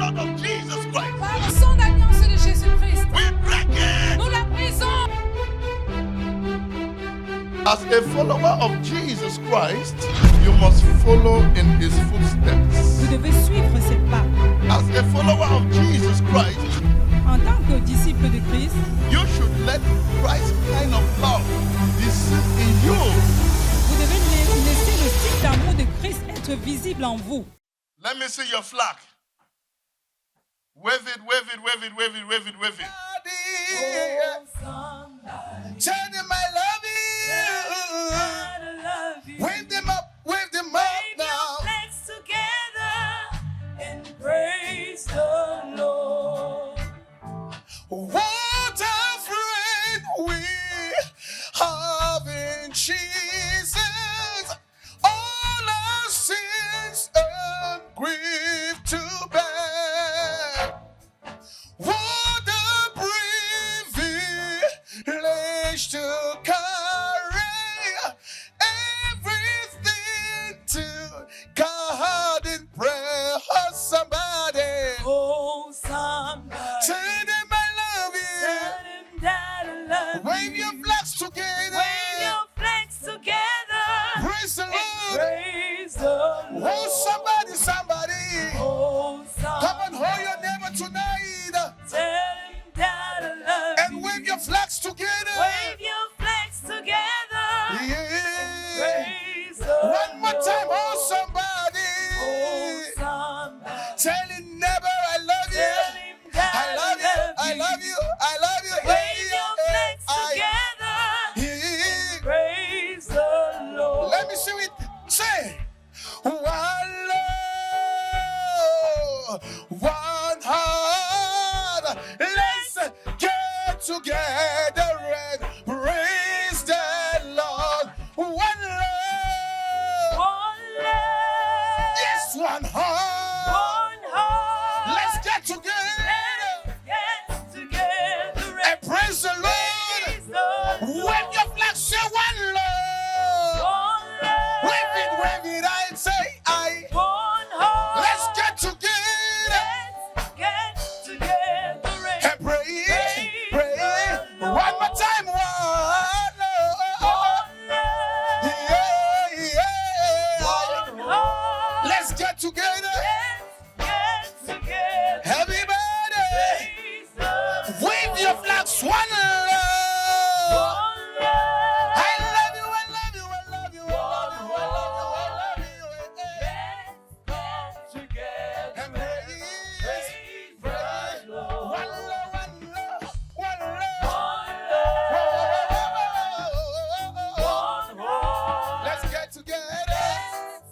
blood of Jesus Christ. Par le sang d'alliance de Jésus-Christ. We break it. Nous la brisons. As a follower of Jesus Christ, you must follow in his footsteps. Vous devez suivre ses pas. As a follower of Jesus Christ, En tant que disciple de Christ, you should let Christ's kind of love be seen in you. vous devez laisser le style d'amour de Christ être visible en vous. Let me see your flag. Wave it, wave it, wave it, wave it, wave it, wave it. Tell them I love you. Wave them up now. Let's together and praise the Lord. What a friend we have in Jesus. All our sins and grief to bear. What a privilege to carry everything to God in prayer. Oh, somebody. Oh, somebody. Tell them I love you. Tell him that I love Wave you. your flags together. Wave your flags together. Praise the And Lord. praise the Lord. Oh, somebody. Oh, Come somebody. on, hold your neighbor tonight. Tell him that I love And you. wave your flags together. Wave your flags together. Yeah. Praise the Lord. One more time, oh, somebody. Oh, somebody. Tell him never I love you. Tell him that I love you. I love you. I love you. Wave your flags together. Yeah. Praise the Lord. Let me see it. Say, one love, one heart. Let's get together and praise the Lord. One love, One love. yes, one heart. One heart. Let's get together Get together and praise the Lord. praise the Lord. Wave your flag, say one love. One love. Wave it, I say I. One heart. Let's get together Let's get together and pray. One more time, one love. One love. Yeah. One heart. Let's get together, Let's get together. everybody. Praise the Wave your flags, one love. One love. I love you, I love you, I love you, I love you, I love you, I love you. Let's get together And praise the Lord. One love, one love, one love. One heart. Let's get together.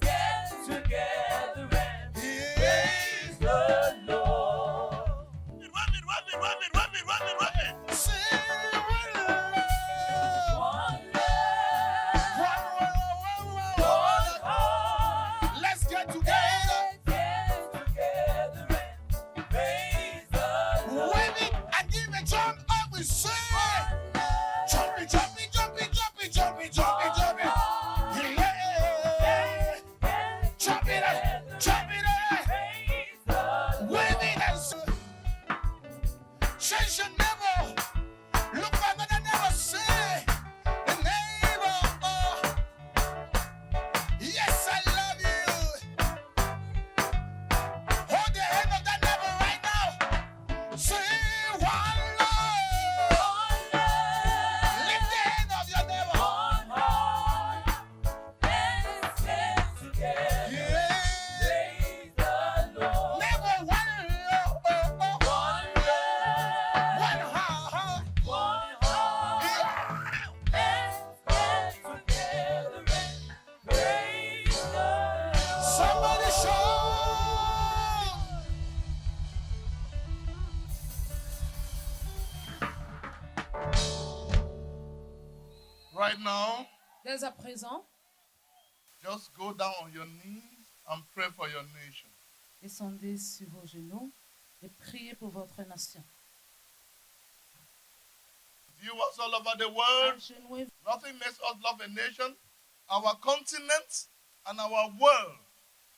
Get together and praise the Lord. Wave it, wave it, wave it, wave it, wave it, wave it. Say one love. One love. One heart. Let's get together. Get together and praise the Lord. Wave it and give a jump up. We say, jumpy, jumpy, jumpy, jumpy, jumpy, jumpy, jumpy. Yeah. Jump it up, jump it up. Praise the Lord. Wave it and say, change your neighbor. Look for another neighbor. Say, the neighbor. Yes, I love you. Hold the hand of that neighbor right now. Say one love. One love. Lift the hand of your neighbor. One heart. Let's get together. Yeah. Praise the Lord. Neighbor, one love. One love. One heart. One heart. Yeah. Let's get together and praise the Lord. Somebody show. Right now, Dès à présent, just go down on your knees and pray for your nation. descendez sur vos genoux et priez pour votre nation. Viewers all over the world, Agenouillez- nothing makes us love a nation, our continent, and our world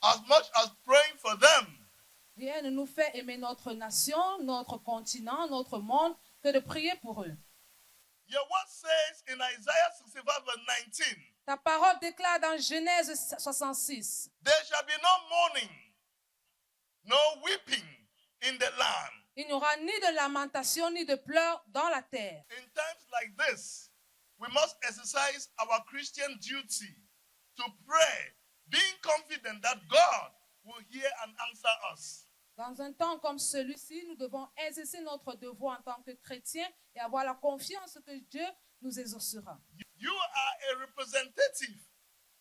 as much as praying for them. Rien ne nous fait aimer notre nation, notre continent, notre monde que de prier pour eux. Your word says in Isaiah 65 verse 19, Ta parole déclare dans Genèse 66, there shall be no mourning, no weeping in the land. il n'y aura ni de lamentation ni de pleurs dans la terre. In times like this, we must exercise our Christian duty to pray, being confident that God will hear and answer us. Dans un temps comme celui-ci, nous devons exercer notre devoir en tant que chrétiens et avoir la confiance que Dieu nous exaucera. You are a representative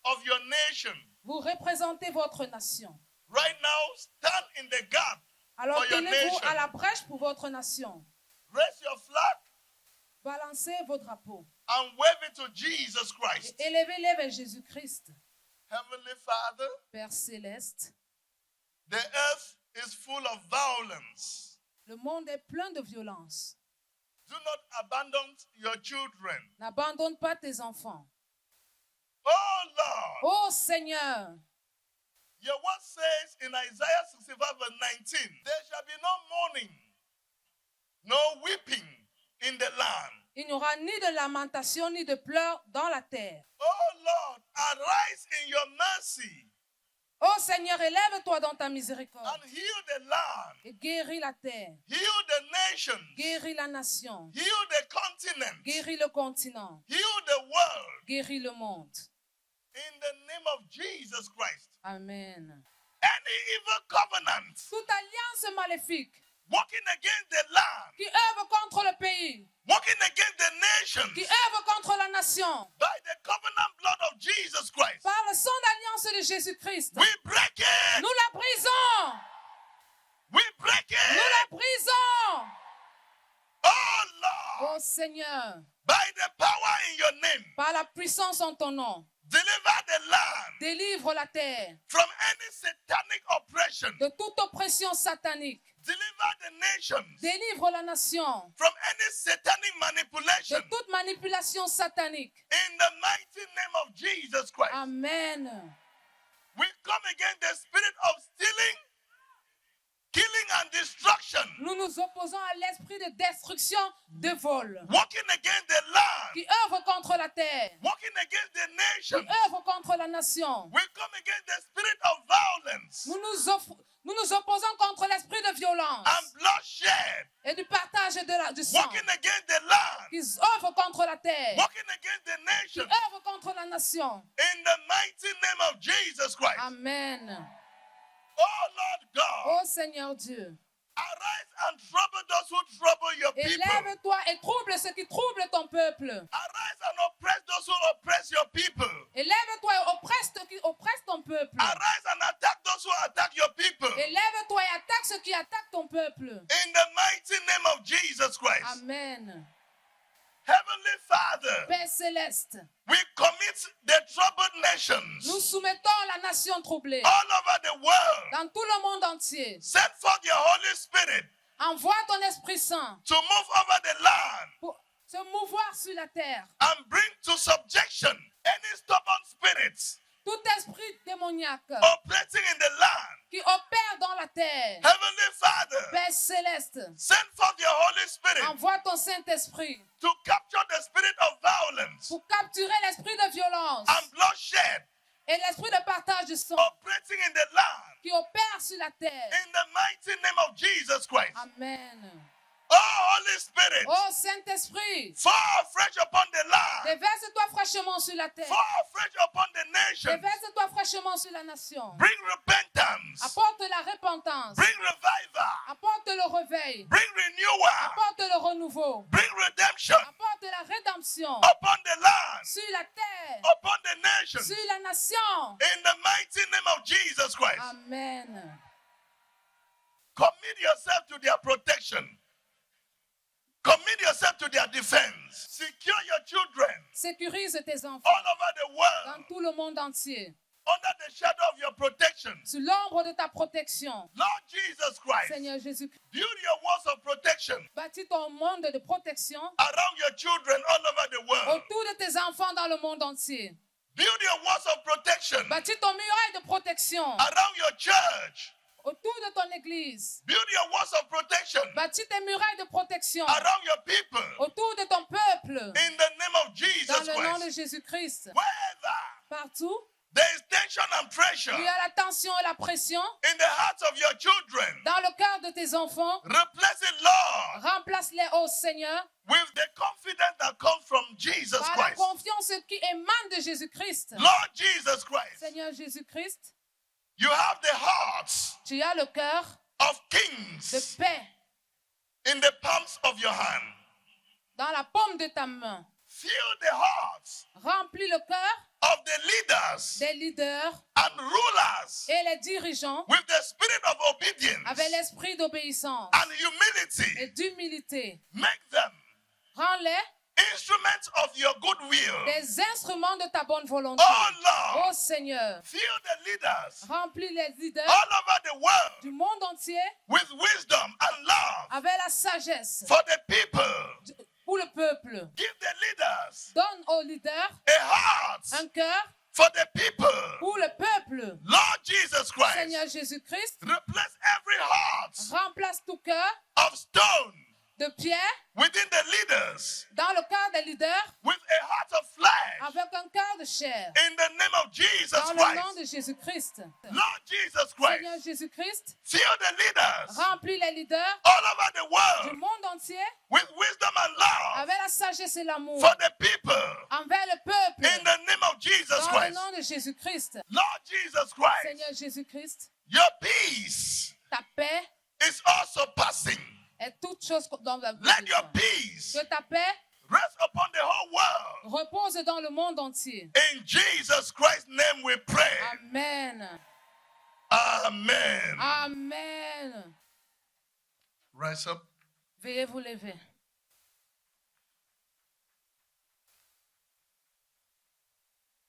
of your nation. Vous représentez votre nation. Right now, stand in the gap Alors for your tenez-vous nation. à la brèche pour votre nation. Raise your flag Balancez vos drapeaux and wave it to Jesus Christ. et élevez-les vers Jésus-Christ. Heavenly Father, Père céleste, the earth is full of violence. le monde est plein de violence. Do not abandon your children. N'abandonne pas tes enfants. Oh Lord, Ô Seigneur, your word says in Isaiah 65 verse 19, there shall be no mourning, no weeping in the land. il n'y aura ni de lamentation ni de pleurs dans la terre. Oh Lord, arise in your mercy Ô Seigneur, élève-toi dans ta miséricorde and heal the land, et guéris la terre, heal the nations, guéris la nation, heal the continent, guéris le continent, heal the world. guéris le monde. In the name of Jesus Christ. Amen. Any evil covenant Toute alliance maléfique working against the land, qui œuvre contre le pays, working against the nations, qui œuvre contre la nation, by the covenant blood of Jesus Christ, par le sang d'alliance de Jésus-Christ, we break it. nous la brisons, We break nous it. la brisons. Oh Lord, Ô Seigneur, by the power in your name, par la puissance en ton nom, deliver the land délivre la terre from any satanic oppression. de toute oppression satanique, Deliver the nations délivre la nation from any satanic de manipulation. toute manipulation satanique. In the mighty name of Jesus Christ, Amen. we come against the spirit of stealing, killing, and destruction, Nous nous opposons à l'esprit de destruction, de vol, working against the land, qui œuvre contre la terre, working against the qui nation. œuvre contre la nation. We come against the spirit of violence Nous nous opposons contre l'esprit de violence and bloodshed, et du partage du sang, working against the land, qui œuvre contre la terre, working against the qui nation. œuvre contre la nation. In the mighty name of Jesus Christ. Amen. Oh Lord God, Ô Seigneur Dieu, arise and trouble those who trouble your people. élève-toi et trouble ceux qui troublent ton peuple. Arise and oppress those who oppress your people. Élève-toi et oppresse ceux qui oppressent ton peuple. Arise and attack those who attack your people. Élève-toi et attaque ceux qui attaquent ton peuple. In the mighty name of Jesus Christ. Amen. Heavenly Father, Père céleste, we commit the troubled nations nous soumettons la nation troublée all over the world. dans tout le monde entier. Send forth your Holy Spirit Envoie ton Esprit Saint to move over the land pour se mouvoir sur la terre. and bring to subjection any stubborn spirits Tout esprit démoniaque operating in the land. qui opère dans la terre. Heavenly Father, Père céleste, send forth your Holy Spirit envoie ton Saint-Esprit to capture the spirit of violence pour capturer l'esprit de violence and bloodshed et l'esprit de partage du sang operating in the land. qui opère sur la terre. In the mighty name of Jesus Christ. Amen. Oh, Holy Spirit, Ô Saint-Esprit, fall fresh upon the land. déverse-toi fraîchement sur la terre. Fall fresh upon the nation. Déverse-toi fraîchement sur la nation. Bring repentance. Apporte la repentance. Bring revival. Apporte le réveil. Bring renewal. Apporte le renouveau. Bring redemption Apporte la rédemption upon the land, sur la terre, upon the nation. sur la nation. In the mighty name of Jesus Christ. Amen. Commit yourself to their protection. Commit yourself to their defense. Secure your children Sécurise tes enfants all over the world dans tout le monde entier, under the shadow of your protection. sous l'ombre de ta protection. Lord Jesus Christ, Seigneur Jésus-Christ, build your walls of protection bâtis ton monde de protection around your children all over the world. autour de tes enfants dans le monde entier. Build your walls of protection Bâtis ton muraille de protection around your church autour de ton église. Build your walls of protection Bâtis tes murailles de protection around your people autour de ton peuple. in the name of Dans Jesus le nom de Christ. Jésus-Christ. Wherever Partout, there is tension and pressure il y a la tension et la pression in the hearts of your children, dans le cœur de tes enfants. replace it, Lord, Remplace-les, ô Seigneur, with the confidence that comes from Jesus par la Christ. confiance qui émane de Jésus-Christ. Lord Jesus Christ, Seigneur Jésus-Christ, you have the hearts tu as le cœur of de kings paix in the palms of your hand. dans la paume de ta main. Fill the hearts Remplis le cœur of the leaders des leaders and rulers et les dirigeants with the spirit of obedience avec l'esprit d'obéissance and humility. et d'humilité. Make them Rends-les instruments of your goodwill. des instruments de ta bonne volonté. Oh Lord, Ô Seigneur, fill the leaders remplis les leaders all over the world du monde entier with wisdom and love avec la sagesse for the people. pour le peuple. Give the leaders Donne aux leaders a heart un cœur for the people. pour le peuple. Lord Jesus Christ, Seigneur Jésus-Christ, replace every heart remplace tout cœur of stone de pierre within the leaders dans le cœur des leaders with a heart of flesh avec un cœur de chair. in the name of Jesus Dans le nom Christ. de Jésus-Christ. Lord Jesus Seigneur Christ, Jésus-Christ, fill the leaders remplis les leaders all over the du world monde entier with wisdom and love avec la sagesse et l'amour for the people envers le peuple. in the name of Jesus Dans le Christ. nom de Jésus-Christ. Lord Jesus Christ, Seigneur Jésus-Christ, your peace ta paix is also passing. est toute chose dans la vie. Let your peace Que ta paix rest upon the whole world. repose dans le monde entier. In Jesus Christ's name we pray. Amen. Amen. Amen. Rise up. Veuillez vous lever.